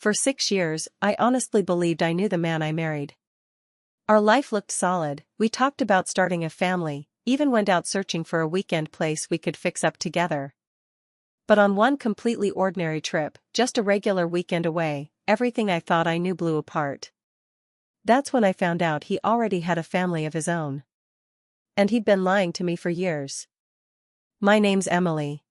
For 6 years, I honestly believed I knew the man I married. Our life looked solid, we talked about starting a family, even went out searching for a weekend place we could fix up together. But on one completely ordinary trip, just a regular weekend away, everything I thought I knew blew apart. That's when I found out he already had a family of his own. And he'd been lying to me for years. My name's Emily.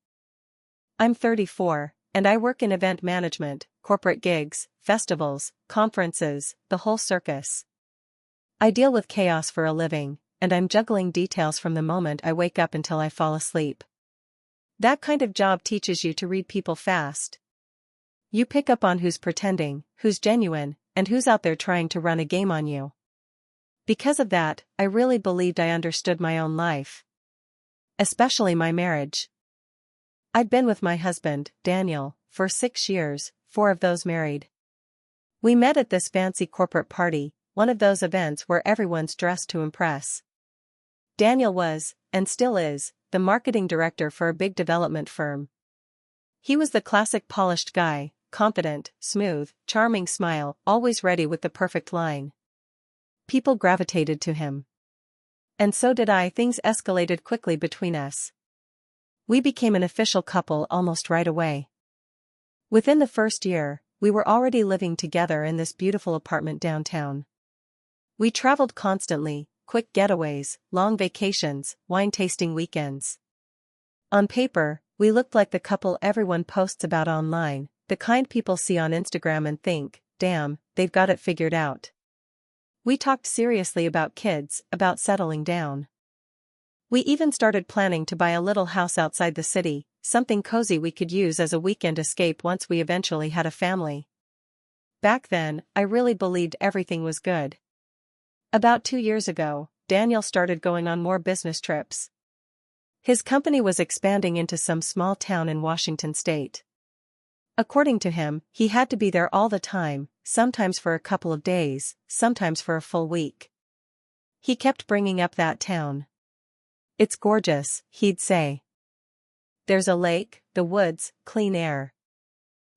I'm 34, and I work in event management, corporate gigs, festivals, conferences, the whole circus. I deal with chaos for a living, and I'm juggling details from the moment I wake up until I fall asleep. That kind of job teaches you to read people fast. You pick up on who's pretending, who's genuine, and who's out there trying to run a game on you. Because of that, I really believed I understood my own life. Especially my marriage. I'd been with my husband, Daniel, for 6 years, 4 of those married. We met at this fancy corporate party, one of those events where everyone's dressed to impress. Daniel was, and still is, the marketing director for a big development firm. He was the classic polished guy, confident, smooth, charming smile, always ready with the perfect line. People gravitated to him. And so did I. Things escalated quickly between us. We became an official couple almost right away. Within the first year, we were already living together in this beautiful apartment downtown. We traveled constantly, quick getaways, long vacations, wine-tasting weekends. On paper, we looked like the couple everyone posts about online, the kind people see on Instagram and think, damn, they've got it figured out. We talked seriously about kids, about settling down. We even started planning to buy a little house outside the city, something cozy we could use as a weekend escape once we eventually had a family. Back then, I really believed everything was good. About 2 years ago, Daniel started going on more business trips. His company was expanding into some small town in Washington state. According to him, he had to be there all the time, sometimes for a couple of days, sometimes for a full week. He kept bringing up that town. It's gorgeous, he'd say. There's a lake, the woods, clean air.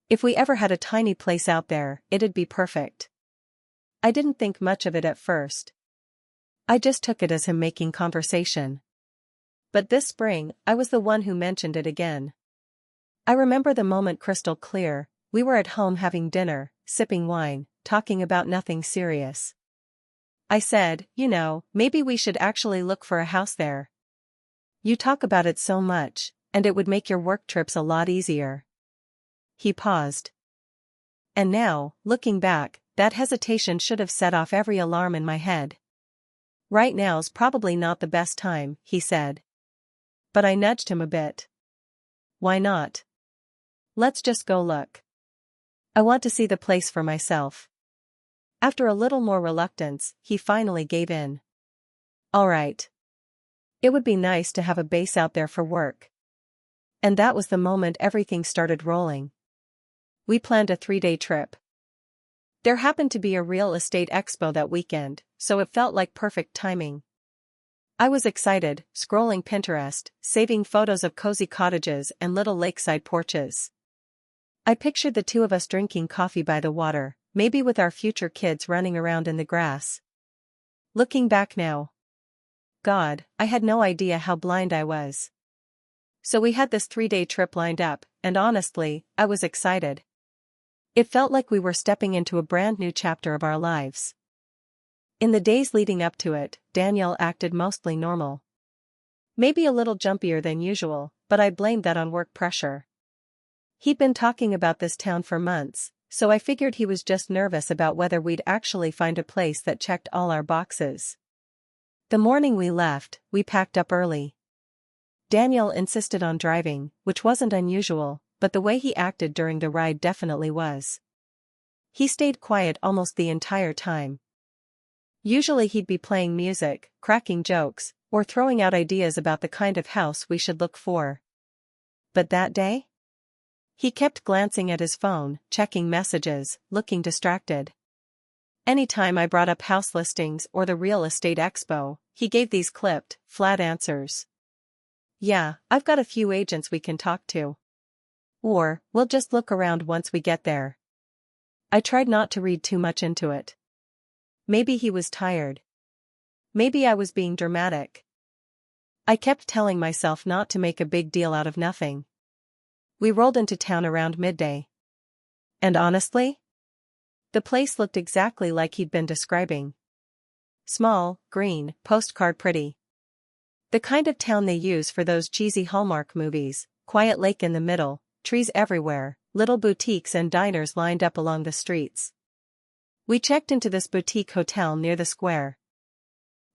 If we ever had a tiny place out there, it'd be perfect. I didn't think much of it at first. I just took it as him making conversation. But this spring, I was the one who mentioned it again. I remember the moment crystal clear. We were at home having dinner, sipping wine, talking about nothing serious. I said, maybe we should actually look for a house there. You talk about it so much, and it would make your work trips a lot easier. He paused. And now, looking back, that hesitation should have set off every alarm in my head. Right now's probably not the best time, he said. But I nudged him a bit. Why not? Let's just go look. I want to see the place for myself. After a little more reluctance, he finally gave in. All right. It would be nice to have a base out there for work. And that was the moment everything started rolling. We planned a 3-day trip. There happened to be a real estate expo that weekend, so it felt like perfect timing. I was excited, scrolling Pinterest, saving photos of cozy cottages and little lakeside porches. I pictured the two of us drinking coffee by the water, maybe with our future kids running around in the grass. Looking back now. God, I had no idea how blind I was. So we had this 3-day trip lined up, and honestly, I was excited. It felt like we were stepping into a brand new chapter of our lives. In the days leading up to it, Daniel acted mostly normal. Maybe a little jumpier than usual, but I blamed that on work pressure. He'd been talking about this town for months, so I figured he was just nervous about whether we'd actually find a place that checked all our boxes. The morning we left, we packed up early. Daniel insisted on driving, which wasn't unusual, but the way he acted during the ride definitely was. He stayed quiet almost the entire time. Usually he'd be playing music, cracking jokes, or throwing out ideas about the kind of house we should look for. But that day? He kept glancing at his phone, checking messages, looking distracted. Anytime I brought up house listings or the real estate expo, he gave these clipped, flat answers. Yeah, I've got a few agents we can talk to. Or, we'll just look around once we get there. I tried not to read too much into it. Maybe he was tired. Maybe I was being dramatic. I kept telling myself not to make a big deal out of nothing. We rolled into town around midday. And honestly, the place looked exactly like he'd been describing. Small, green, postcard pretty. The kind of town they use for those cheesy Hallmark movies, quiet lake in the middle, trees everywhere, little boutiques and diners lined up along the streets. We checked into this boutique hotel near the square.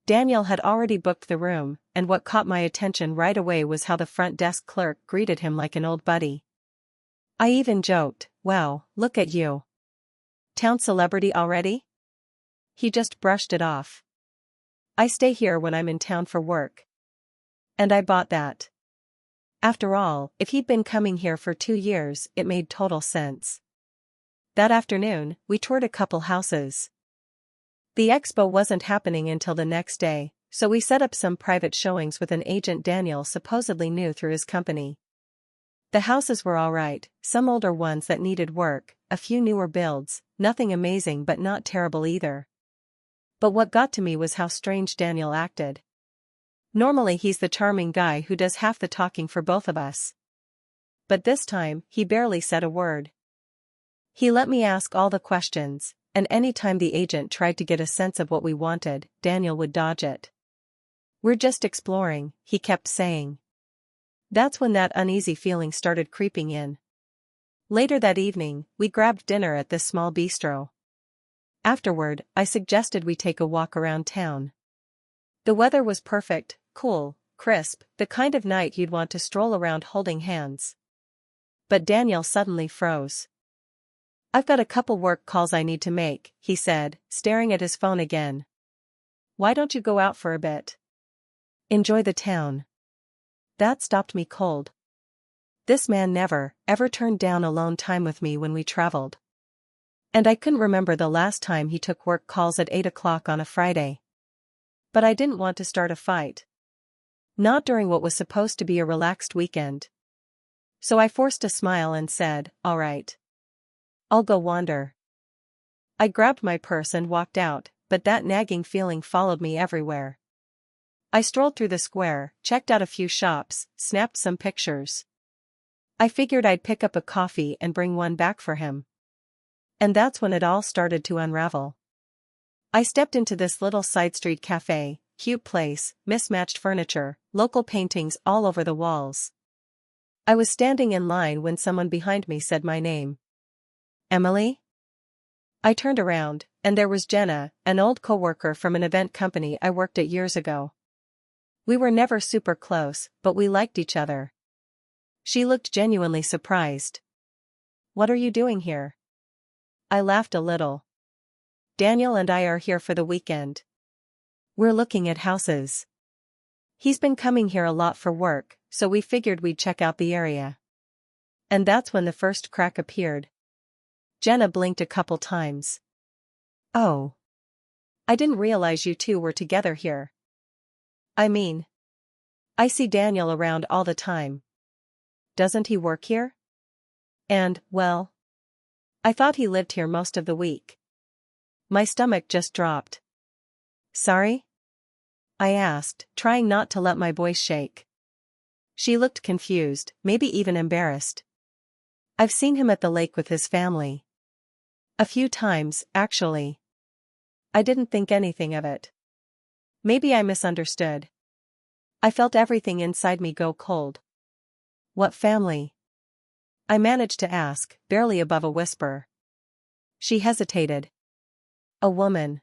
Daniel had already booked the room, and what caught my attention right away was how the front desk clerk greeted him like an old buddy. I even joked, "Wow, look at you. Town celebrity already?" He just brushed it off. "I stay here when I'm in town for work." And I bought that. After all, if he'd been coming here for 2 years, it made total sense. That afternoon, we toured a couple houses. The expo wasn't happening until the next day, so we set up some private showings with an agent Daniel supposedly knew through his company. The houses were alright, some older ones that needed work, a few newer builds, nothing amazing but not terrible either. But what got to me was how strange Daniel acted. Normally he's the charming guy who does half the talking for both of us. But this time, he barely said a word. He let me ask all the questions, and anytime the agent tried to get a sense of what we wanted, Daniel would dodge it. "We're just exploring," he kept saying. That's when that uneasy feeling started creeping in. Later that evening, we grabbed dinner at this small bistro. Afterward, I suggested we take a walk around town. The weather was perfect, cool, crisp, the kind of night you'd want to stroll around holding hands. But Daniel suddenly froze. "I've got a couple work calls I need to make," he said, staring at his phone again. "Why don't you go out for a bit? Enjoy the town?" That stopped me cold. This man never, ever turned down alone time with me when we traveled. And I couldn't remember the last time he took work calls at 8 o'clock on a Friday. But I didn't want to start a fight. Not during what was supposed to be a relaxed weekend. So I forced a smile and said, "All right. I'll go wander." I grabbed my purse and walked out, but that nagging feeling followed me everywhere. I strolled through the square, checked out a few shops, snapped some pictures. I figured I'd pick up a coffee and bring one back for him. And that's when it all started to unravel. I stepped into this little side street cafe, cute place, mismatched furniture, local paintings all over the walls. I was standing in line when someone behind me said my name. "Emily?" I turned around, and there was Jenna, an old coworker from an event company I worked at years ago. We were never super close, but we liked each other. She looked genuinely surprised. "What are you doing here?" I laughed a little. "Daniel and I are here for the weekend. We're looking at houses. He's been coming here a lot for work, so we figured we'd check out the area." And that's when the first crack appeared. Jenna blinked a couple times. "Oh. I didn't realize you two were together here. I mean, I see Daniel around all the time. Doesn't he work here? And, well, I thought he lived here most of the week." My stomach just dropped. "Sorry?" I asked, trying not to let my voice shake. She looked confused, maybe even embarrassed. "I've seen him at the lake with his family. A few times, actually. I didn't think anything of it. Maybe I misunderstood." I felt everything inside me go cold. "What family?" I managed to ask, barely above a whisper. She hesitated. "A woman.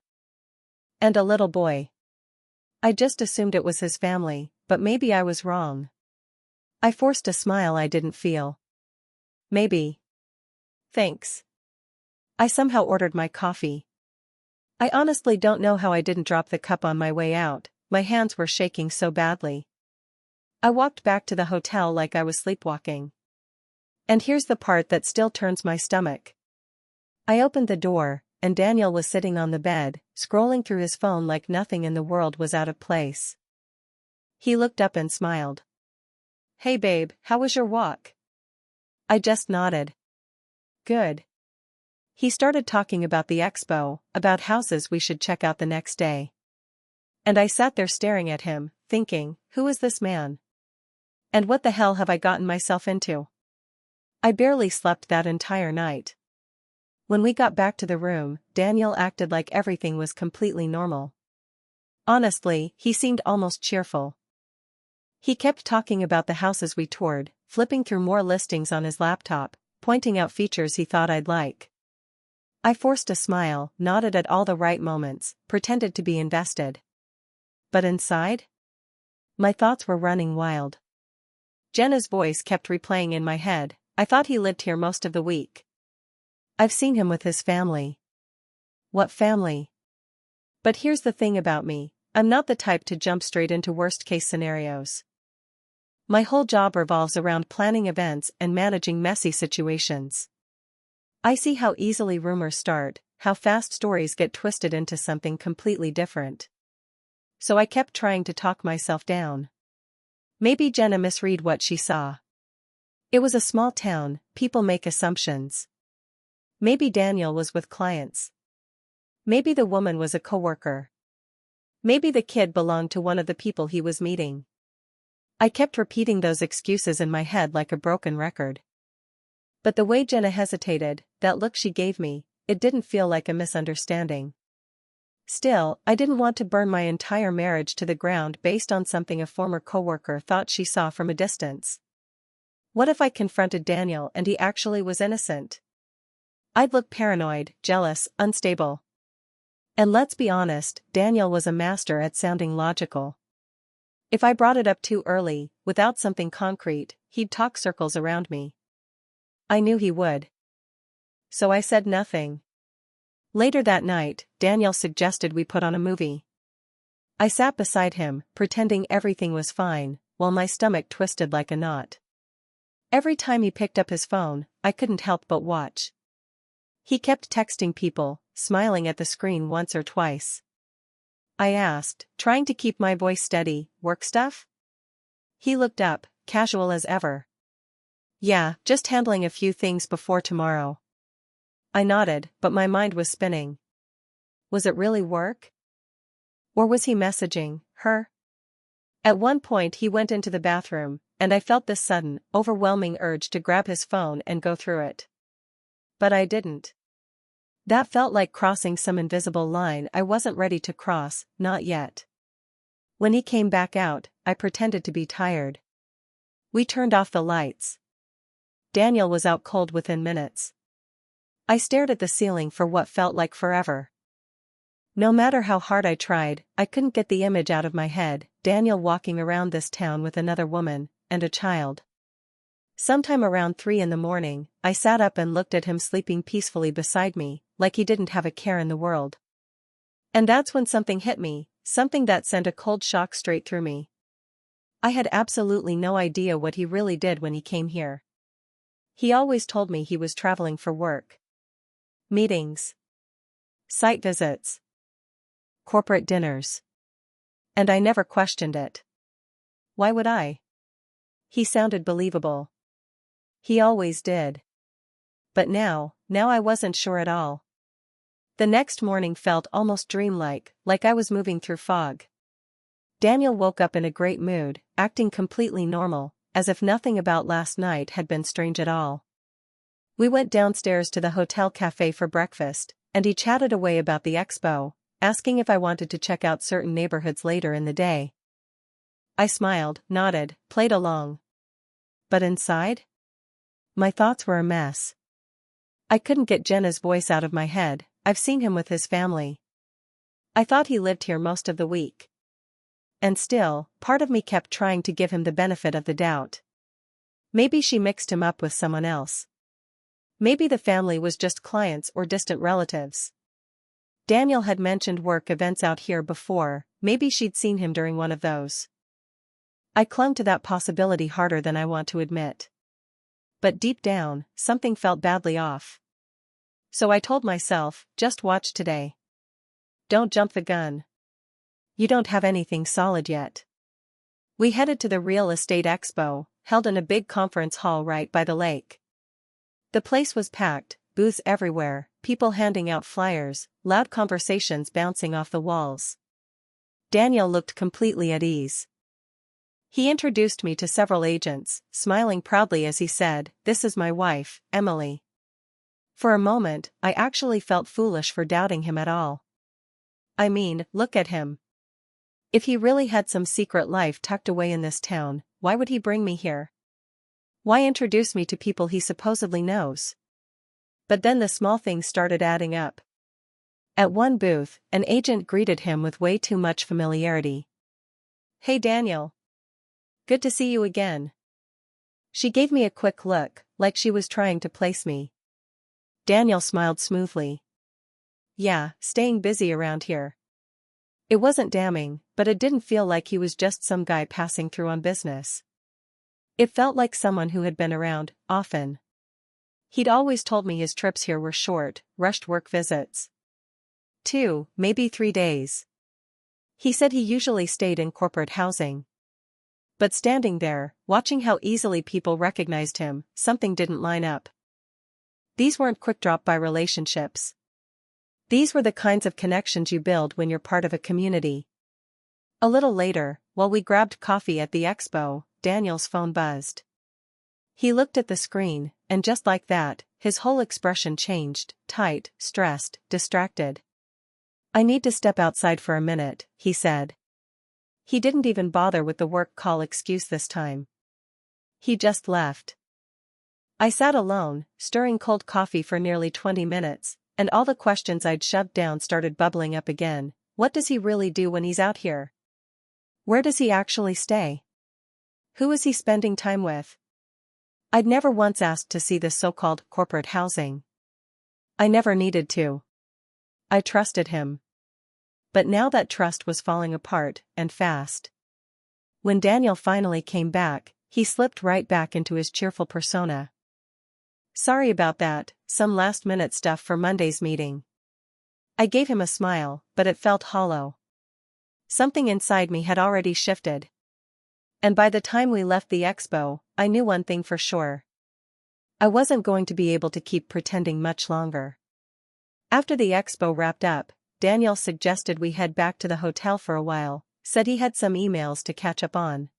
And a little boy." I just assumed it was his family, but maybe I was wrong. I forced a smile I didn't feel. "Maybe. Thanks." I somehow ordered my coffee. I honestly don't know how I didn't drop the cup on my way out, my hands were shaking so badly. I walked back to the hotel like I was sleepwalking. And here's the part that still turns my stomach. I opened the door, and Daniel was sitting on the bed, scrolling through his phone like nothing in the world was out of place. He looked up and smiled. "Hey babe, how was your walk?" I just nodded. "Good. He started talking about the expo, about houses we should check out the next day. And I sat there staring at him, thinking, who is this man? And what the hell have I gotten myself into? I barely slept that entire night. When we got back to the room, Daniel acted like everything was completely normal. Honestly, he seemed almost cheerful. He kept talking about the houses we toured, flipping through more listings on his laptop, pointing out features he thought I'd like. I forced a smile, nodded at all the right moments, pretended to be invested. But inside? My thoughts were running wild. Jenna's voice kept replaying in my head. I thought he lived here most of the week. I've seen him with his family. What family? But here's the thing about me, I'm not the type to jump straight into worst-case scenarios. My whole job revolves around planning events and managing messy situations. I see how easily rumors start, how fast stories get twisted into something completely different. So I kept trying to talk myself down. Maybe Jenna misread what she saw. It was a small town, people make assumptions. Maybe Daniel was with clients. Maybe the woman was a coworker. Maybe the kid belonged to one of the people he was meeting. I kept repeating those excuses in my head like a broken record. But the way Jenna hesitated, that look she gave me, it didn't feel like a misunderstanding. Still, I didn't want to burn my entire marriage to the ground based on something a former coworker thought she saw from a distance. What if I confronted Daniel and he actually was innocent? I'd look paranoid, jealous, unstable. And let's be honest, Daniel was a master at sounding logical. If I brought it up too early, without something concrete, he'd talk circles around me. I knew he would. So I said nothing. Later that night, Daniel suggested we put on a movie. I sat beside him, pretending everything was fine, while my stomach twisted like a knot. Every time he picked up his phone, I couldn't help but watch. He kept texting people, smiling at the screen once or twice. I asked, trying to keep my voice steady, work stuff? He looked up, casual as ever. Yeah, just handling a few things before tomorrow. I nodded, but my mind was spinning. Was it really work? Or was he messaging her? At one point he went into the bathroom, and I felt this sudden, overwhelming urge to grab his phone and go through it. But I didn't. That felt like crossing some invisible line I wasn't ready to cross, not yet. When he came back out, I pretended to be tired. We turned off the lights. Daniel was out cold within minutes. I stared at the ceiling for what felt like forever. No matter how hard I tried, I couldn't get the image out of my head, Daniel walking around this town with another woman, and a child. Sometime around 3 a.m, I sat up and looked at him sleeping peacefully beside me, like he didn't have a care in the world. And that's when something hit me, something that sent a cold shock straight through me. I had absolutely no idea what he really did when he came here. He always told me he was traveling for work. Meetings. Site visits. Corporate dinners. And I never questioned it. Why would I? He sounded believable. He always did. But now I wasn't sure at all. The next morning felt almost dreamlike, like I was moving through fog. Daniel woke up in a great mood, acting completely normal, as if nothing about last night had been strange at all. We went downstairs to the hotel cafe for breakfast, and he chatted away about the expo, asking if I wanted to check out certain neighborhoods later in the day. I smiled, nodded, played along. But inside? My thoughts were a mess. I couldn't get Jenna's voice out of my head. I've seen him with his family. I thought he lived here most of the week. And still, part of me kept trying to give him the benefit of the doubt. Maybe she mixed him up with someone else. Maybe the family was just clients or distant relatives. Daniel had mentioned work events out here before, maybe she'd seen him during one of those. I clung to that possibility harder than I want to admit. But deep down, something felt badly off. So I told myself, just watch today. Don't jump the gun. You don't have anything solid yet. We headed to the real estate expo, held in a big conference hall right by the lake. The place was packed, booths everywhere, people handing out flyers, loud conversations bouncing off the walls. Daniel looked completely at ease. He introduced me to several agents, smiling proudly as he said, "This is my wife, Emily." For a moment, I actually felt foolish for doubting him at all. I mean, look at him. If he really had some secret life tucked away in this town, why would he bring me here? Why introduce me to people he supposedly knows? But then the small things started adding up. At one booth, an agent greeted him with way too much familiarity. "Hey Daniel. Good to see you again." She gave me a quick look, like she was trying to place me. Daniel smiled smoothly. "Yeah, staying busy around here." It wasn't damning, but it didn't feel like he was just some guy passing through on business. It felt like someone who had been around, often. He'd always told me his trips here were short, rushed work visits. 2, maybe 3 days. He said he usually stayed in corporate housing. But standing there, watching how easily people recognized him, something didn't line up. These weren't quick-drop-by relationships. These were the kinds of connections you build when you're part of a community. A little later, while we grabbed coffee at the expo, Daniel's phone buzzed. He looked at the screen, and just like that, his whole expression changed, tight, stressed, distracted. "I need to step outside for a minute," he said. He didn't even bother with the work call excuse this time. He just left. I sat alone, stirring cold coffee for nearly 20 minutes, and all the questions I'd shoved down started bubbling up again. What does he really do when he's out here? Where does he actually stay? Who is he spending time with? I'd never once asked to see this so-called corporate housing. I never needed to. I trusted him. But now that trust was falling apart, and fast. When Daniel finally came back, he slipped right back into his cheerful persona. "Sorry about that, some last-minute stuff for Monday's meeting." I gave him a smile, but it felt hollow. Something inside me had already shifted. And by the time we left the expo, I knew one thing for sure. I wasn't going to be able to keep pretending much longer. After the expo wrapped up, Daniel suggested we head back to the hotel for a while, said he had some emails to catch up on.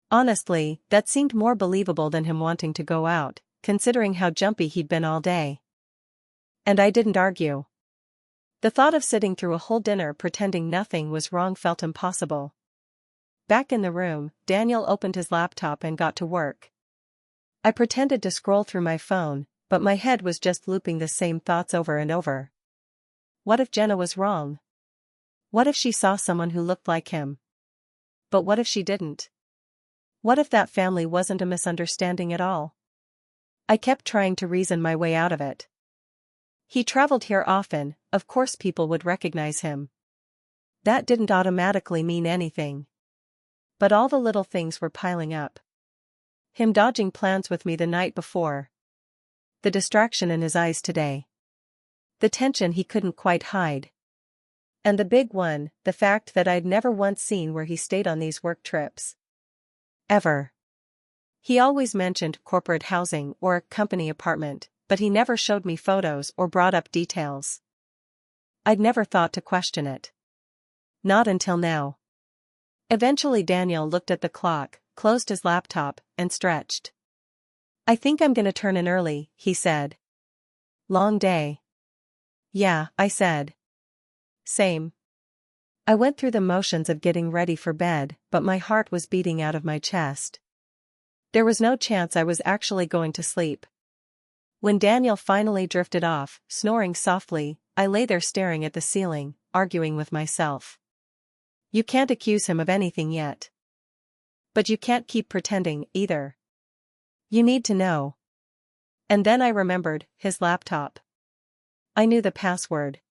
Honestly, that seemed more believable than him wanting to go out, considering how jumpy he'd been all day. And I didn't argue. The thought of sitting through a whole dinner pretending nothing was wrong felt impossible. Back in the room, Daniel opened his laptop and got to work. I pretended to scroll through my phone, but my head was just looping the same thoughts over and over. What if Jenna was wrong? What if she saw someone who looked like him? But what if she didn't? What if that family wasn't a misunderstanding at all? I kept trying to reason my way out of it. He traveled here often, of course people would recognize him. That didn't automatically mean anything. But all the little things were piling up. Him dodging plans with me the night before. The distraction in his eyes today. The tension he couldn't quite hide. And the big one, the fact that I'd never once seen where he stayed on these work trips. Ever. He always mentioned corporate housing or a company apartment, but he never showed me photos or brought up details. I'd never thought to question it. Not until now. Eventually Daniel looked at the clock, closed his laptop, and stretched. "I think I'm gonna turn in early," he said. "Long day." "Yeah," I said. "Same." I went through the motions of getting ready for bed, but my heart was beating out of my chest. There was no chance I was actually going to sleep. When Daniel finally drifted off, snoring softly, I lay there staring at the ceiling, arguing with myself. You can't accuse him of anything yet. But you can't keep pretending, either. You need to know. And then I remembered his laptop. I knew the password.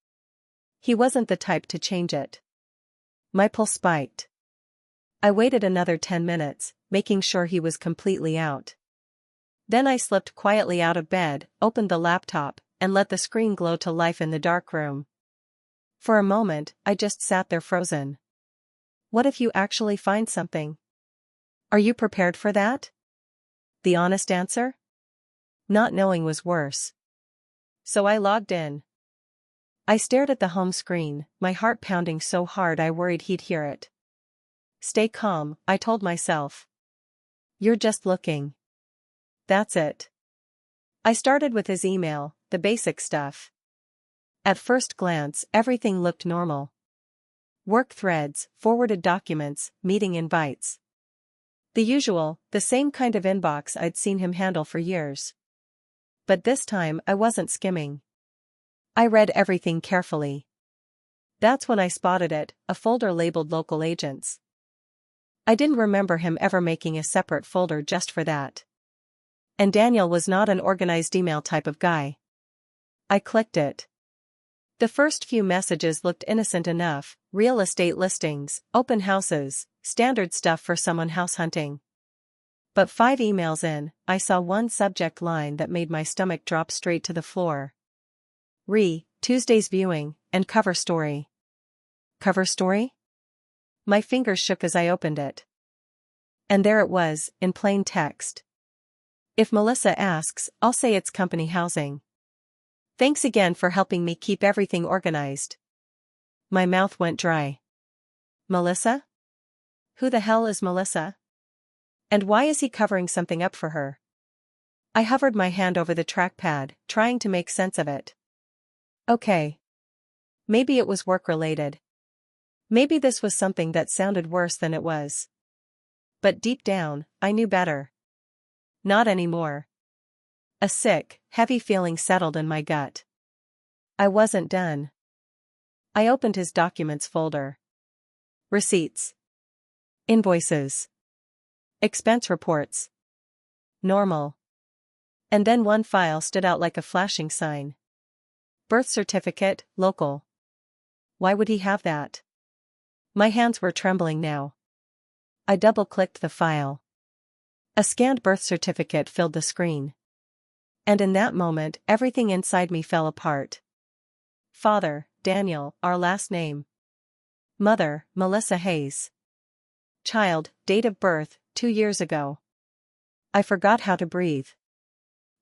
He wasn't the type to change it. My pulse spiked. I waited another 10 minutes, making sure he was completely out. Then I slipped quietly out of bed, opened the laptop, and let the screen glow to life in the dark room. For a moment, I just sat there frozen. What if you actually find something? Are you prepared for that? The honest answer? Not knowing was worse. So I logged in. I stared at the home screen, my heart pounding so hard I worried he'd hear it. Stay calm, I told myself. You're just looking. That's it. I started with his email, the basic stuff. At first glance, everything looked normal. Work threads, forwarded documents, meeting invites. The usual, the same kind of inbox I'd seen him handle for years. But this time I wasn't skimming. I read everything carefully. That's when I spotted it, a folder labeled local agents. I didn't remember him ever making a separate folder just for that. And Daniel was not an organized email type of guy. I clicked it. The first few messages looked innocent enough, real estate listings, open houses, standard stuff for someone house hunting. But 5 emails in, I saw one subject line that made my stomach drop straight to the floor. Tuesday's viewing, and cover story. Cover story? My fingers shook as I opened it. And there it was, in plain text. If Melissa asks, I'll say it's company housing. Thanks again for helping me keep everything organized. My mouth went dry. Melissa? Who the hell is Melissa? And why is he covering something up for her? I hovered my hand over the trackpad, trying to make sense of it. Okay. Maybe it was work-related. Maybe this was something that sounded worse than it was. But deep down, I knew better. Not anymore. A sick, heavy feeling settled in my gut. I wasn't done. I opened his documents folder. Receipts. Invoices. Expense reports. Normal. And then one file stood out like a flashing sign. Birth certificate, local. Why would he have that? My hands were trembling now. I double-clicked the file. A scanned birth certificate filled the screen. And in that moment, everything inside me fell apart. Father, Daniel, our last name. Mother, Melissa Hayes. Child, date of birth, 2 years ago. I forgot how to breathe.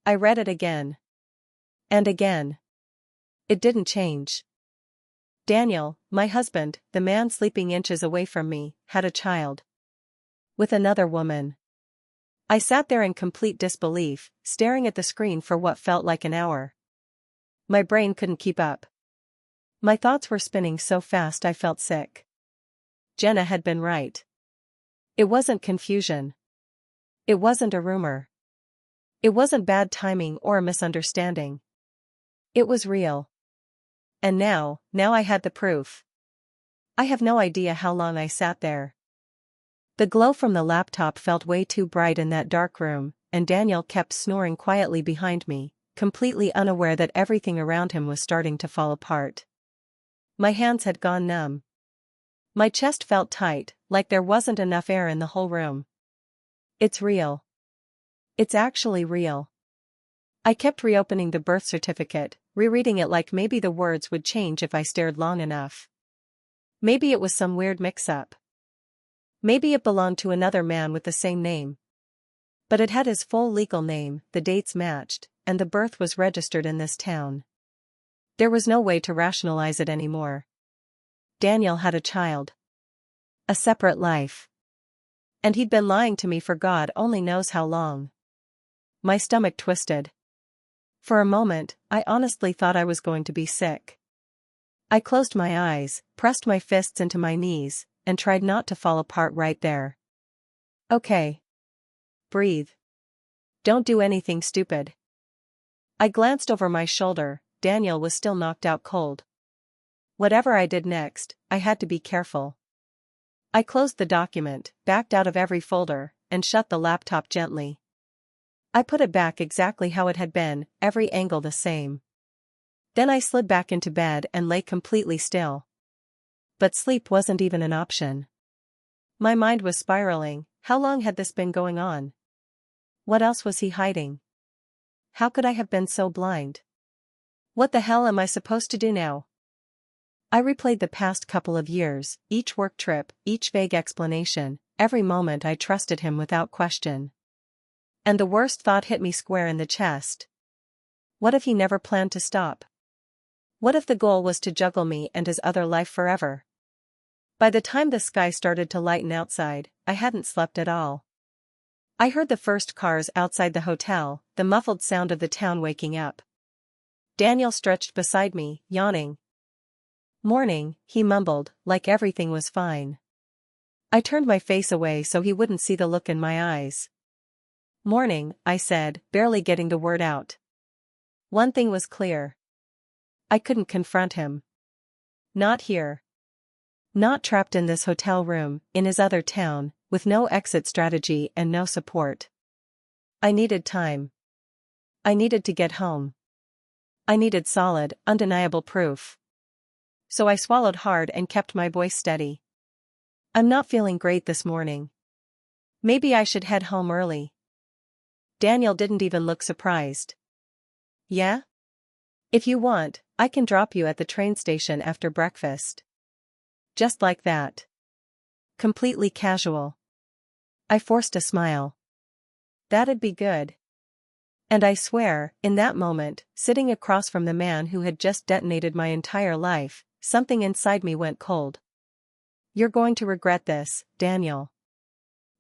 I read it again. And again. It didn't change. Daniel, my husband, the man sleeping inches away from me, had a child. With another woman. I sat there in complete disbelief, staring at the screen for what felt like an hour. My brain couldn't keep up. My thoughts were spinning so fast I felt sick. Jenna had been right. It wasn't confusion. It wasn't a rumor. It wasn't bad timing or a misunderstanding. It was real. And now I had the proof. I have no idea how long I sat there. The glow from the laptop felt way too bright in that dark room, and Daniel kept snoring quietly behind me, completely unaware that everything around him was starting to fall apart. My hands had gone numb. My chest felt tight, like there wasn't enough air in the whole room. It's real. It's actually real. I kept reopening the birth certificate, rereading it like maybe the words would change if I stared long enough. Maybe it was some weird mix-up. Maybe it belonged to another man with the same name. But it had his full legal name, the dates matched, and the birth was registered in this town. There was no way to rationalize it anymore. Daniel had a child. A separate life. And he'd been lying to me for God only knows how long. My stomach twisted. For a moment, I honestly thought I was going to be sick. I closed my eyes, pressed my fists into my knees, and tried not to fall apart right there. Okay. Breathe. Don't do anything stupid. I glanced over my shoulder. Daniel was still knocked out cold. Whatever I did next, I had to be careful. I closed the document, backed out of every folder, and shut the laptop gently. I put it back exactly how it had been, every angle the same. Then I slid back into bed and lay completely still. But sleep wasn't even an option. My mind was spiraling. How long had this been going on? What else was he hiding? How could I have been so blind? What the hell am I supposed to do now? I replayed the past couple of years, each work trip, each vague explanation, every moment I trusted him without question. And the worst thought hit me square in the chest. What if he never planned to stop? What if the goal was to juggle me and his other life forever? By the time the sky started to lighten outside, I hadn't slept at all. I heard the first cars outside the hotel, the muffled sound of the town waking up. Daniel stretched beside me, yawning. "Morning," he mumbled, like everything was fine. I turned my face away so he wouldn't see the look in my eyes. "Morning," I said, barely getting the word out. One thing was clear. I couldn't confront him. Not here. Not trapped in this hotel room, in his other town, with no exit strategy and no support. I needed time. I needed to get home. I needed solid, undeniable proof. So I swallowed hard and kept my voice steady. "I'm not feeling great this morning. Maybe I should head home early." Daniel didn't even look surprised. "Yeah? If you want, I can drop you at the train station after breakfast." Just like that. Completely casual. I forced a smile. "That'd be good." And I swear, in that moment, sitting across from the man who had just detonated my entire life, something inside me went cold. "You're going to regret this, Daniel.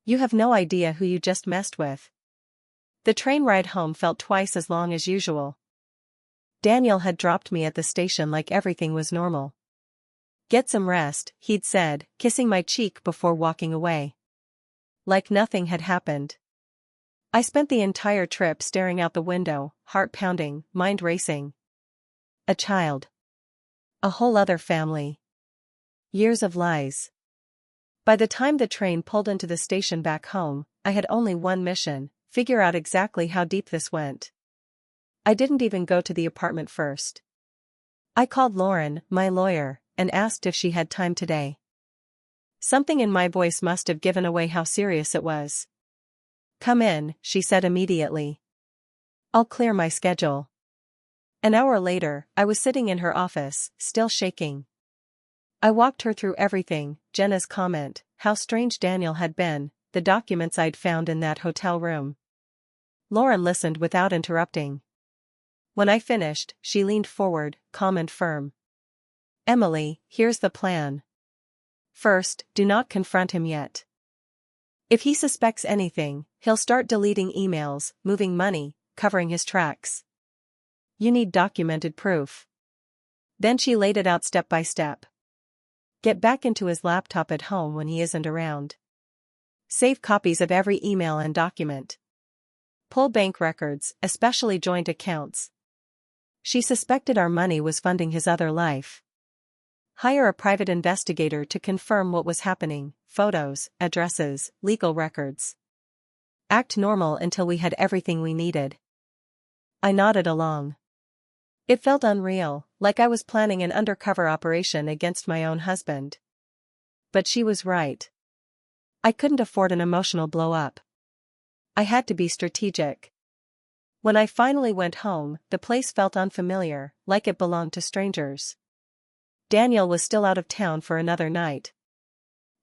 You have no idea who you just messed with." The train ride home felt twice as long as usual. Daniel had dropped me at the station like everything was normal. "Get some rest," he'd said, kissing my cheek before walking away. Like nothing had happened. I spent the entire trip staring out the window, heart pounding, mind racing. A child. A whole other family. Years of lies. By the time the train pulled into the station back home, I had only one mission: figure out exactly how deep this went. I didn't even go to the apartment first. I called Lauren, my lawyer, and asked if she had time today. Something in my voice must have given away how serious it was. "Come in," she said immediately. "I'll clear my schedule." An hour later, I was sitting in her office, still shaking. I walked her through everything: Jenna's comment, how strange Daniel had been, the documents I'd found in that hotel room. Lauren listened without interrupting. When I finished, she leaned forward, calm and firm. "Emily, here's the plan. First, do not confront him yet. If he suspects anything, he'll start deleting emails, moving money, covering his tracks. You need documented proof." Then she laid it out step by step. Get back into his laptop at home when he isn't around. Save copies of every email and document. Pull bank records, especially joint accounts. She suspected our money was funding his other life. Hire a private investigator to confirm what was happening: photos, addresses, legal records. Act normal until we had everything we needed. I nodded along. It felt unreal, like I was planning an undercover operation against my own husband. But she was right. I couldn't afford an emotional blow-up. I had to be strategic. When I finally went home, the place felt unfamiliar, like it belonged to strangers. Daniel was still out of town for another night.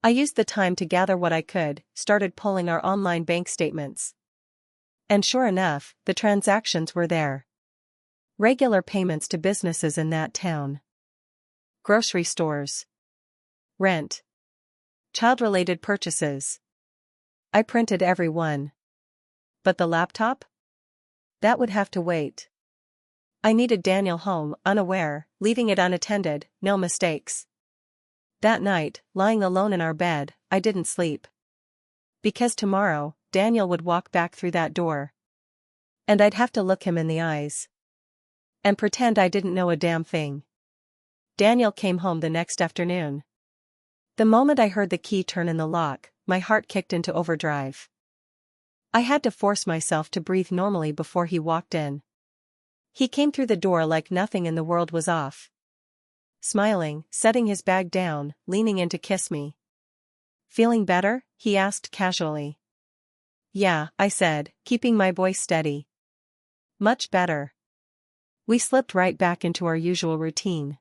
I used the time to gather what I could, started pulling our online bank statements. And sure enough, the transactions were there. Regular payments to businesses in that town. Grocery stores. Rent. Child-related purchases. I printed every one. But the laptop? That would have to wait. I needed Daniel home, unaware, leaving it unattended, no mistakes. That night, lying alone in our bed, I didn't sleep. Because tomorrow, Daniel would walk back through that door. And I'd have to look him in the eyes. And pretend I didn't know a damn thing. Daniel came home the next afternoon. The moment I heard the key turn in the lock, my heart kicked into overdrive. I had to force myself to breathe normally before he walked in. He came through the door like nothing in the world was off. Smiling, setting his bag down, leaning in to kiss me. "Feeling better?" he asked casually. "Yeah," I said, keeping my voice steady. "Much better." We slipped right back into our usual routine.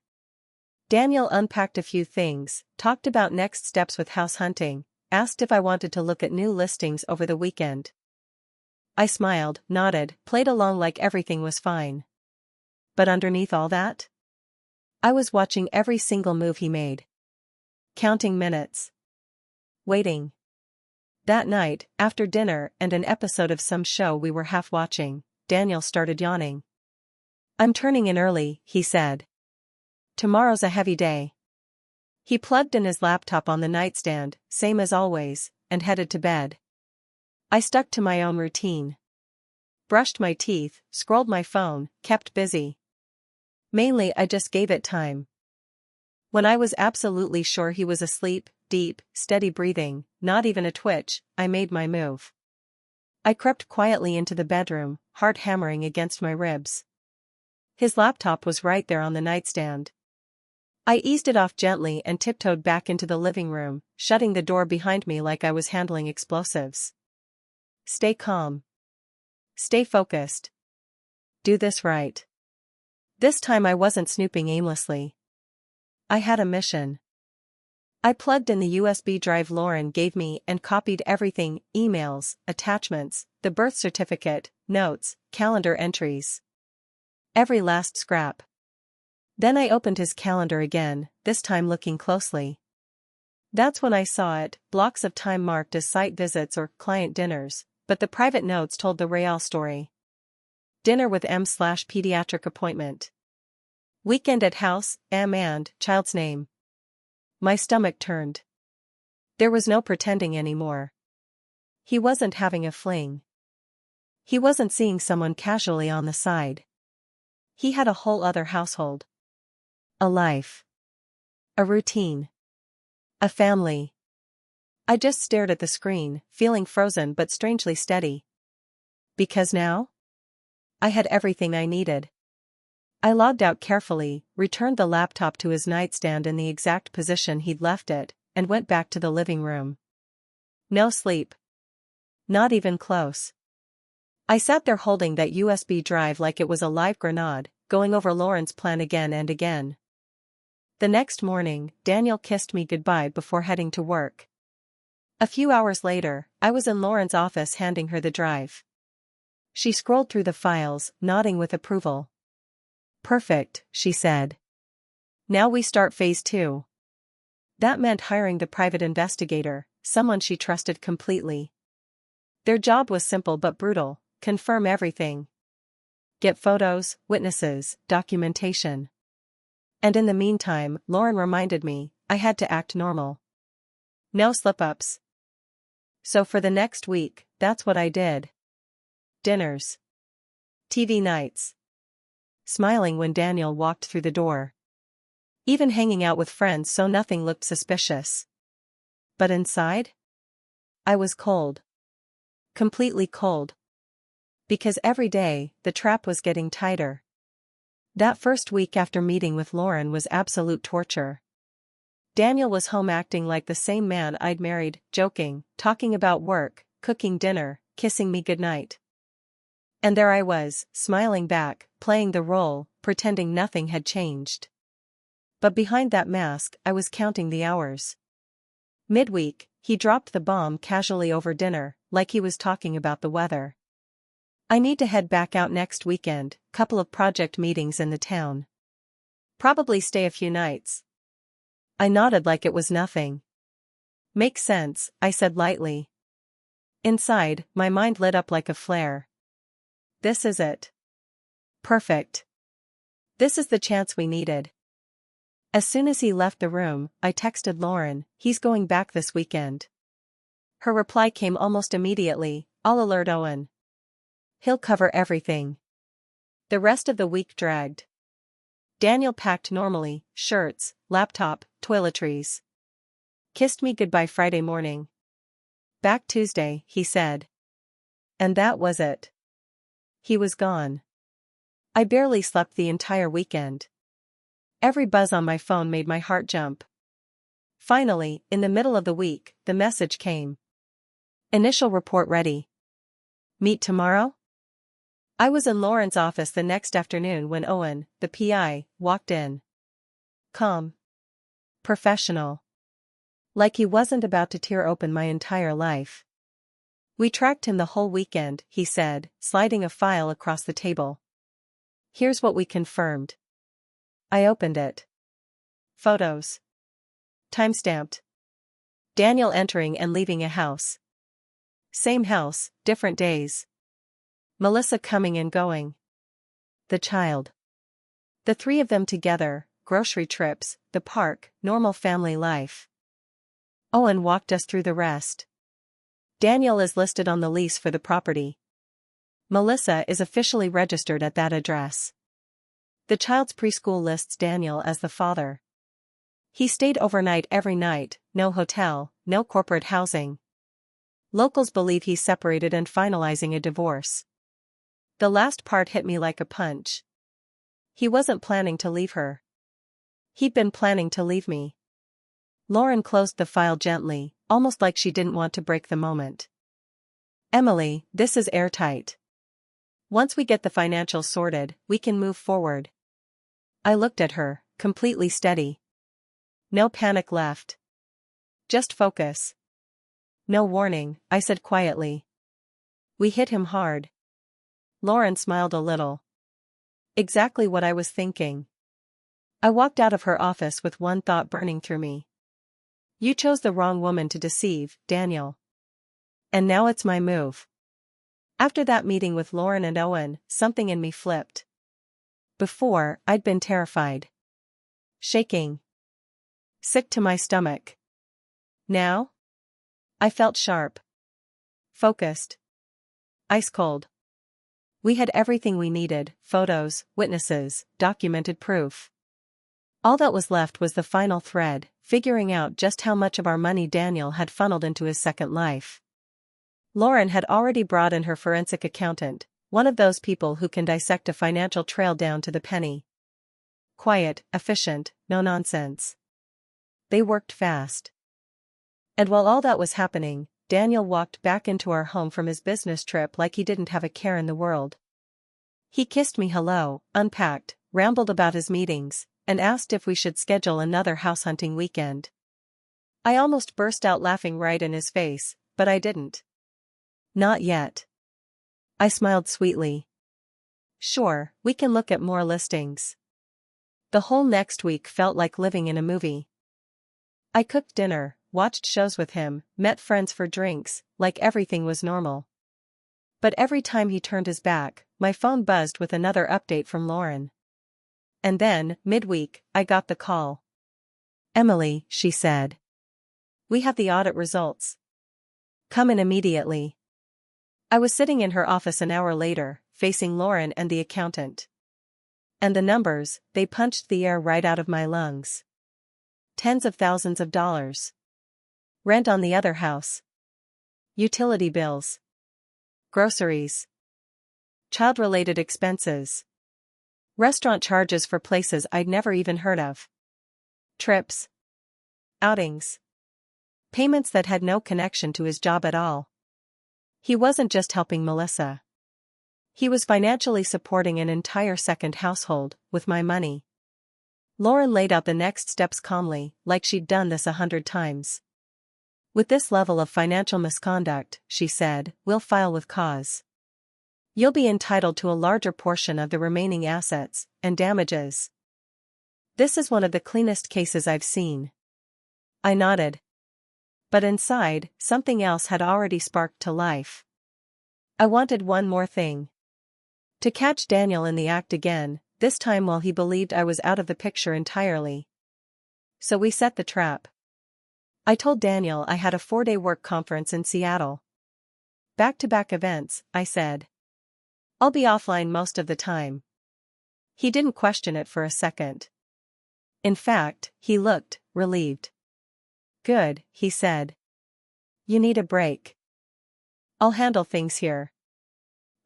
Daniel unpacked a few things, talked about next steps with house hunting, asked if I wanted to look at new listings over the weekend. I smiled, nodded, played along like everything was fine. But underneath all that, I was watching every single move he made. Counting minutes. Waiting. That night, after dinner and an episode of some show we were half watching, Daniel started yawning. "I'm turning in early," he said. "Tomorrow's a heavy day." He plugged in his laptop on the nightstand, same as always, and headed to bed. I stuck to my own routine. Brushed my teeth, scrolled my phone, kept busy. Mainly I just gave it time. When I was absolutely sure he was asleep, deep, steady breathing, not even a twitch, I made my move. I crept quietly into the bedroom, heart hammering against my ribs. His laptop was right there on the nightstand. I eased it off gently and tiptoed back into the living room, shutting the door behind me like I was handling explosives. Stay calm. Stay focused. Do this right. This time I wasn't snooping aimlessly. I had a mission. I plugged in the USB drive Lauren gave me and copied everything: emails, attachments, the birth certificate, notes, calendar entries. Every last scrap. Then I opened his calendar again, this time looking closely. That's when I saw it, blocks of time marked as site visits or client dinners, but the private notes told the real story. Dinner with M/pediatric appointment. Weekend at house, M and child's name. My stomach turned. There was no pretending anymore. He wasn't having a fling. He wasn't seeing someone casually on the side. He had a whole other household. A life. A routine. A family. I just stared at the screen, feeling frozen but strangely steady. Because now? I had everything I needed. I logged out carefully, returned the laptop to his nightstand in the exact position he'd left it, and went back to the living room. No sleep. Not even close. I sat there holding that USB drive like it was a live grenade, going over Lauren's plan again and again. The next morning, Daniel kissed me goodbye before heading to work. A few hours later, I was in Lauren's office handing her the drive. She scrolled through the files, nodding with approval. "Perfect," she said. "Now we start phase 2. That meant hiring the private investigator, someone she trusted completely. Their job was simple but brutal: confirm everything. Get photos, witnesses, documentation. And in the meantime, Lauren reminded me, I had to act normal. No slip-ups. So for the next week, that's what I did. Dinners. TV nights. Smiling when Daniel walked through the door. Even hanging out with friends so nothing looked suspicious. But inside? I was cold. Completely cold. Because every day, the trap was getting tighter. That first week after meeting with Lauren was absolute torture. Daniel was home acting like the same man I'd married, joking, talking about work, cooking dinner, kissing me goodnight. And there I was, smiling back, playing the role, pretending nothing had changed. But behind that mask, I was counting the hours. Midweek, he dropped the bomb casually over dinner, like he was talking about the weather. "I need to head back out next weekend, couple of project meetings in the town. Probably stay a few nights." I nodded like it was nothing. "Makes sense," I said lightly. Inside, my mind lit up like a flare. This is it. Perfect. This is the chance we needed. As soon as he left the room, I texted Lauren, "He's going back this weekend." Her reply came almost immediately, "I'll alert Owen. He'll cover everything." The rest of the week dragged. Daniel packed normally, shirts, laptop, toiletries. Kissed me goodbye Friday morning. "Back Tuesday," he said. And that was it. He was gone. I barely slept the entire weekend. Every buzz on my phone made my heart jump. Finally, in the middle of the week, the message came. "Initial report ready. Meet tomorrow?" I was in Lauren's office the next afternoon when Owen, the PI, walked in. Calm. Professional. Like he wasn't about to tear open my entire life. "We tracked him the whole weekend," he said, sliding a file across the table. Here's what we confirmed. I opened it. Photos. Timestamped. Daniel entering and leaving a house. Same house, different days. Melissa coming and going. The child. The three of them together, grocery trips, the park, normal family life. Owen walked us through the rest. Daniel is listed on the lease for the property. Melissa is officially registered at that address. The child's preschool lists Daniel as the father. He stayed overnight every night, no hotel, no corporate housing. Locals believe he's separated and finalizing a divorce. The last part hit me like a punch. He wasn't planning to leave her. He'd been planning to leave me. Lauren closed the file gently, almost like she didn't want to break the moment. Emily, this is airtight. Once we get the financials sorted, we can move forward. I looked at her, completely steady. No panic left. Just focus. No warning, I said quietly. We hit him hard. Lauren smiled a little. Exactly what I was thinking. I walked out of her office with one thought burning through me. You chose the wrong woman to deceive, Daniel. And now it's my move. After that meeting with Lauren and Owen, something in me flipped. Before, I'd been terrified. Shaking. Sick to my stomach. Now? I felt sharp. Focused. Ice cold. We had everything we needed, photos, witnesses, documented proof. All that was left was the final thread, figuring out just how much of our money Daniel had funneled into his second life. Lauren had already brought in her forensic accountant, one of those people who can dissect a financial trail down to the penny. Quiet, efficient, no nonsense. They worked fast. And while all that was happening, Daniel walked back into our home from his business trip like he didn't have a care in the world. He kissed me hello, unpacked, rambled about his meetings, and asked if we should schedule another house hunting weekend. I almost burst out laughing right in his face, but I didn't. Not yet. I smiled sweetly. Sure, we can look at more listings. The whole next week felt like living in a movie. I cooked dinner, watched shows with him, met friends for drinks, like everything was normal. But every time he turned his back, my phone buzzed with another update from Lauren. And then, midweek, I got the call. Emily, she said. We have the audit results. Come in immediately. I was sitting in her office an hour later, facing Lauren and the accountant. And the numbers, they punched the air right out of my lungs. Tens of thousands of dollars. Rent on the other house. Utility bills. Groceries. Child-related expenses. Restaurant charges for places I'd never even heard of. Trips. Outings. Payments that had no connection to his job at all. He wasn't just helping Melissa. He was financially supporting an entire second household, with my money. Lauren laid out the next steps calmly, like she'd done this 100 times. With this level of financial misconduct, she said, we'll file with cause. You'll be entitled to a larger portion of the remaining assets and damages. This is one of the cleanest cases I've seen. I nodded. But inside, something else had already sparked to life. I wanted one more thing. To catch Daniel in the act again, this time while he believed I was out of the picture entirely. So we set the trap. I told Daniel I had a 4-day work conference in Seattle. Back-to-back events, I said. I'll be offline most of the time. He didn't question it for a second. In fact, he looked relieved. Good, he said. You need a break. I'll handle things here.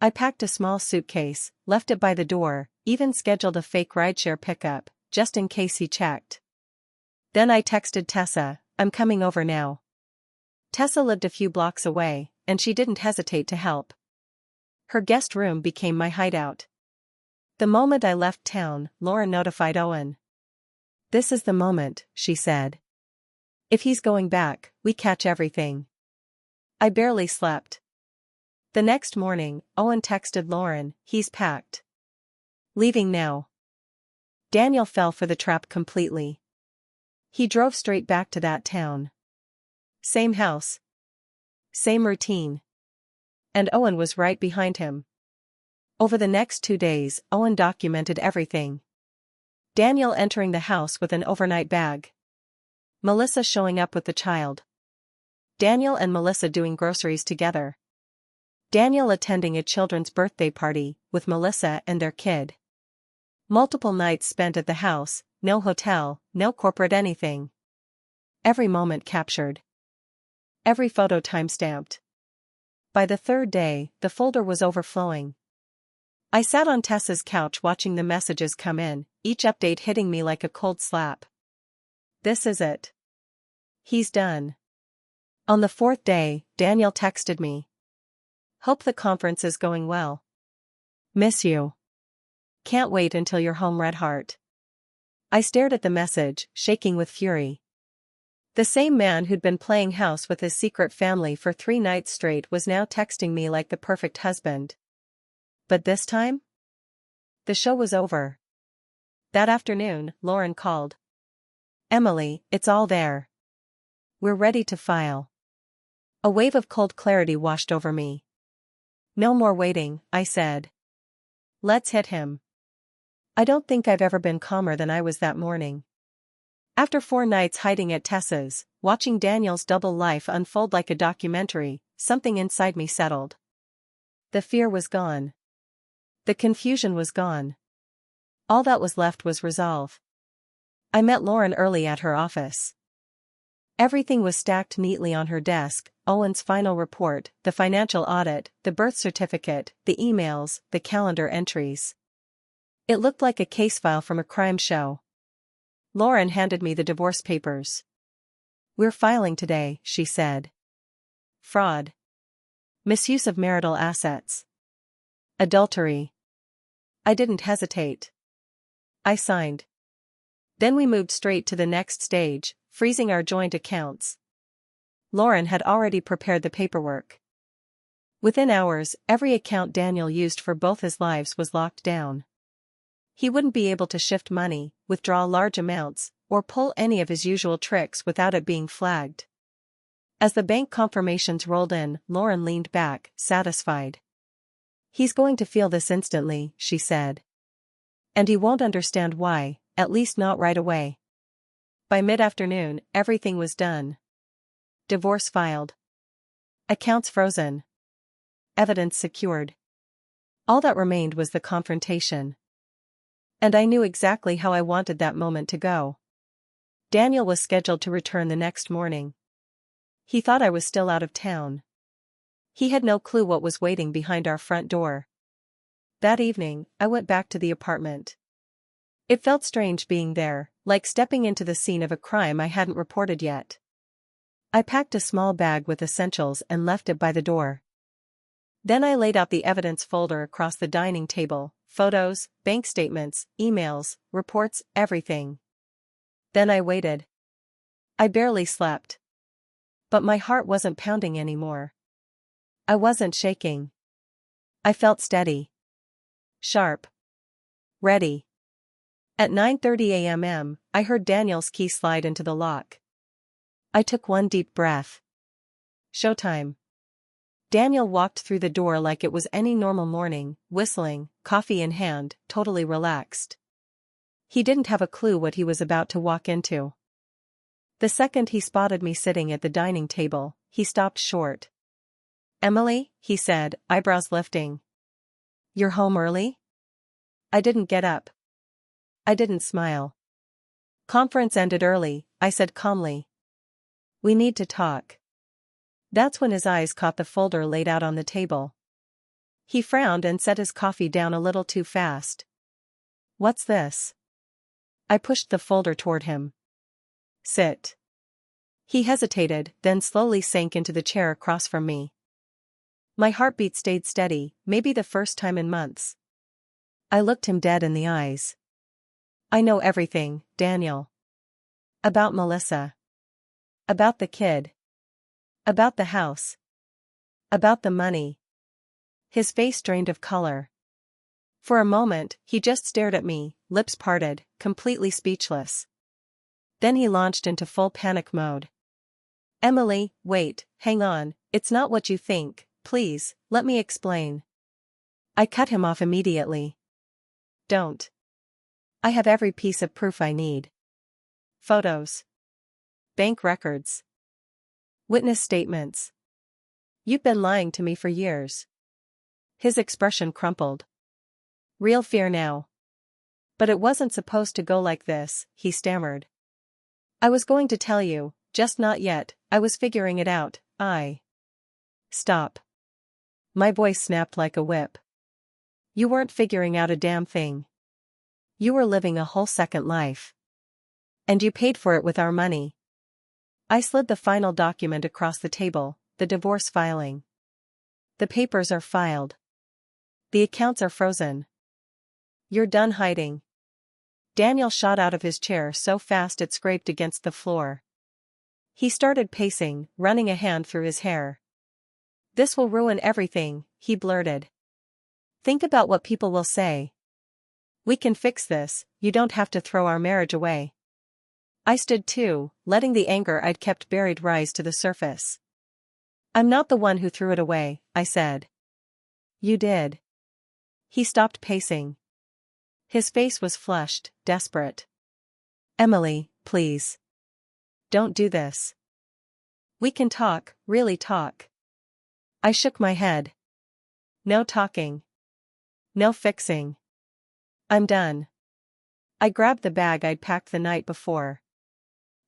I packed a small suitcase, left it by the door, even scheduled a fake rideshare pickup, just in case he checked. Then I texted Tessa, I'm coming over now. Tessa lived a few blocks away, and she didn't hesitate to help. Her guest room became my hideout. The moment I left town, Laura notified Owen. This is the moment, she said. If he's going back, we catch everything. I barely slept. The next morning, Owen texted Lauren, he's packed. Leaving now. Daniel fell for the trap completely. He drove straight back to that town. Same house. Same routine. And Owen was right behind him. Over the next 2 days, Owen documented everything. Daniel entering the house with an overnight bag. Melissa showing up with the child. Daniel and Melissa doing groceries together. Daniel attending a children's birthday party with Melissa and their kid. Multiple nights spent at the house, no hotel, no corporate anything. Every moment captured. Every photo time-stamped. By the 3rd day, the folder was overflowing. I sat on Tessa's couch watching the messages come in, each update hitting me like a cold slap. This is it. He's done. On the 4th day, Daniel texted me. Hope the conference is going well. Miss you. Can't wait until you're home, Red Heart. I stared at the message, shaking with fury. The same man who'd been playing house with his secret family for 3 nights straight was now texting me like the perfect husband. But this time? The show was over. That afternoon, Lauren called. Emily, it's all there. We're ready to file. A wave of cold clarity washed over me. No more waiting, I said. Let's hit him. I don't think I've ever been calmer than I was that morning. After 4 nights hiding at Tessa's, watching Daniel's double life unfold like a documentary, something inside me settled. The fear was gone. The confusion was gone. All that was left was resolve. I met Lauren early at her office. Everything was stacked neatly on her desk: Owen's final report, the financial audit, the birth certificate, the emails, the calendar entries. It looked like a case file from a crime show. Lauren handed me the divorce papers. We're filing today, she said. Fraud. Misuse of marital assets. Adultery. I didn't hesitate. I signed. Then we moved straight to the next stage, freezing our joint accounts. Lauren had already prepared the paperwork. Within hours, every account Daniel used for both his lives was locked down. He wouldn't be able to shift money, withdraw large amounts, or pull any of his usual tricks without it being flagged. As the bank confirmations rolled in, Lauren leaned back, satisfied. He's going to feel this instantly, she said. And he won't understand why, at least not right away. By mid-afternoon, everything was done. Divorce filed. Accounts frozen. Evidence secured. All that remained was the confrontation. And I knew exactly how I wanted that moment to go. Daniel was scheduled to return the next morning. He thought I was still out of town. He had no clue what was waiting behind our front door. That evening, I went back to the apartment. It felt strange being there, like stepping into the scene of a crime I hadn't reported yet. I packed a small bag with essentials and left it by the door. Then I laid out the evidence folder across the dining table: photos, bank statements, emails, reports, everything. Then I waited. I barely slept. But my heart wasn't pounding anymore. I wasn't shaking. I felt steady. Sharp. Ready. At 9:30 a.m., I heard Daniel's key slide into the lock. I took one deep breath. Showtime. Daniel walked through the door like it was any normal morning, whistling, coffee in hand, totally relaxed. He didn't have a clue what he was about to walk into. The second he spotted me sitting at the dining table, he stopped short. Emily, he said, eyebrows lifting. You're home early? I didn't get up. I didn't smile. Conference ended early, I said calmly. We need to talk. That's when his eyes caught the folder laid out on the table. He frowned and set his coffee down a little too fast. What's this? I pushed the folder toward him. Sit. He hesitated, then slowly sank into the chair across from me. My heartbeat stayed steady, maybe the first time in months. I looked him dead in the eyes. I know everything, Daniel. About Melissa. About the kid. About the house. About the money. His face drained of color. For a moment, he just stared at me, lips parted, completely speechless. Then he launched into full panic mode. Emily, wait, hang on, it's not what you think, please, let me explain. I cut him off immediately. Don't. I have every piece of proof I need. Photos. Bank records. Witness statements. You've been lying to me for years. His expression crumpled. Real fear now. But it wasn't supposed to go like this, he stammered. I was going to tell you, just not yet, I was figuring it out, Stop. My voice snapped like a whip. You weren't figuring out a damn thing. You were living a whole second life. And you paid for it with our money. I slid the final document across the table, the divorce filing. The papers are filed. The accounts are frozen. You're done hiding. Daniel shot out of his chair so fast it scraped against the floor. He started pacing, running a hand through his hair. This will ruin everything, he blurted. Think about what people will say. We can fix this, you don't have to throw our marriage away. I stood too, letting the anger I'd kept buried rise to the surface. I'm not the one who threw it away, I said. You did. He stopped pacing. His face was flushed, desperate. Emily, please. Don't do this. We can talk, really talk. I shook my head. No talking. No fixing. I'm done. I grabbed the bag I'd packed the night before.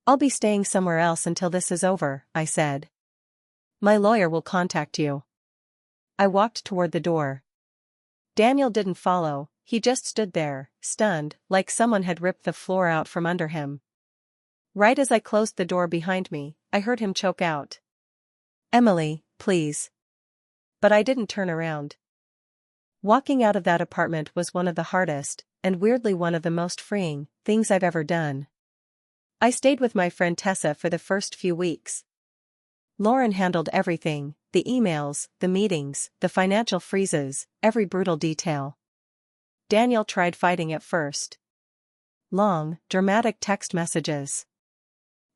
I'll be staying somewhere else until this is over, I said. My lawyer will contact you. I walked toward the door. Daniel didn't follow, he just stood there, stunned, like someone had ripped the floor out from under him. Right as I closed the door behind me, I heard him choke out. Emily, please. But I didn't turn around. Walking out of that apartment was one of the hardest, and weirdly one of the most freeing, things I've ever done. I stayed with my friend Tessa for the first few weeks. Lauren handled everything, the emails, the meetings, the financial freezes, every brutal detail. Daniel tried fighting at first. Long, dramatic text messages.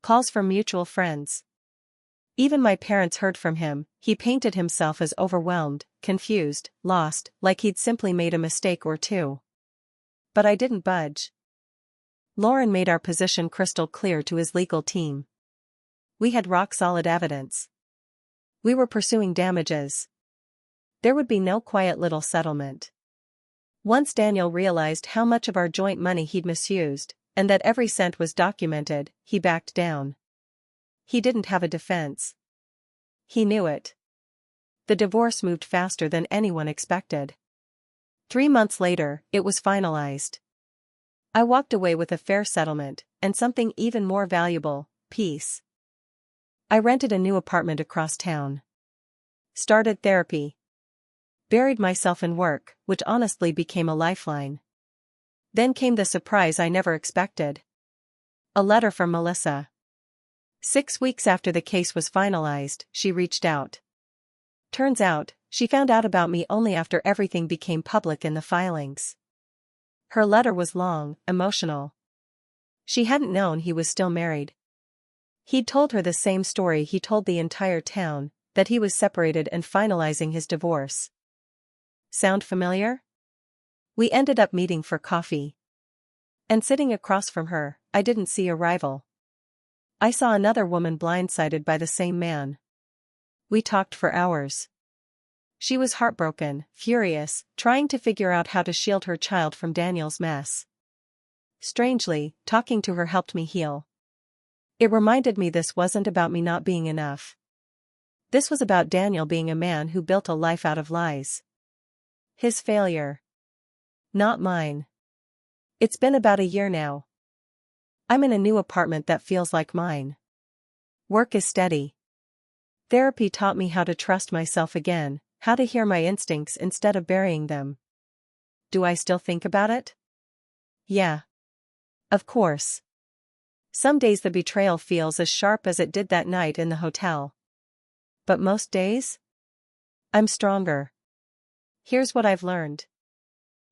Calls from mutual friends. Even my parents heard from him. He painted himself as overwhelmed, confused, lost, like he'd simply made a mistake or two. But I didn't budge. Lauren made our position crystal clear to his legal team. We had rock-solid evidence. We were pursuing damages. There would be no quiet little settlement. Once Daniel realized how much of our joint money he'd misused, and that every cent was documented, he backed down. He didn't have a defense. He knew it. The divorce moved faster than anyone expected. 3 months later, it was finalized. I walked away with a fair settlement, and something even more valuable, peace. I rented a new apartment across town. Started therapy. Buried myself in work, which honestly became a lifeline. Then came the surprise I never expected. A letter from Melissa. 6 weeks after the case was finalized, she reached out. Turns out, she found out about me only after everything became public in the filings. Her letter was long, emotional. She hadn't known he was still married. He'd told her the same story he told the entire town, that he was separated and finalizing his divorce. Sound familiar? We ended up meeting for coffee. And sitting across from her, I didn't see a rival. I saw another woman blindsided by the same man. We talked for hours. She was heartbroken, furious, trying to figure out how to shield her child from Daniel's mess. Strangely, talking to her helped me heal. It reminded me this wasn't about me not being enough. This was about Daniel being a man who built a life out of lies. His failure. Not mine. It's been about a year now. I'm in a new apartment that feels like mine. Work is steady. Therapy taught me how to trust myself again, how to hear my instincts instead of burying them. Do I still think about it? Yeah. Of course. Some days the betrayal feels as sharp as it did that night in the hotel. But most days? I'm stronger. Here's what I've learned.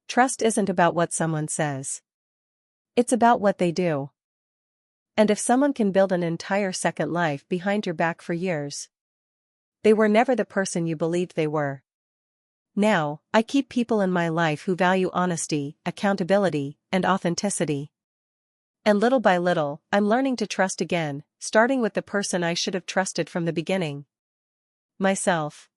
Trust isn't about what someone says. It's about what they do. And if someone can build an entire second life behind your back for years, they were never the person you believed they were. Now, I keep people in my life who value honesty, accountability, and authenticity. And little by little, I'm learning to trust again, starting with the person I should have trusted from the beginning. Myself.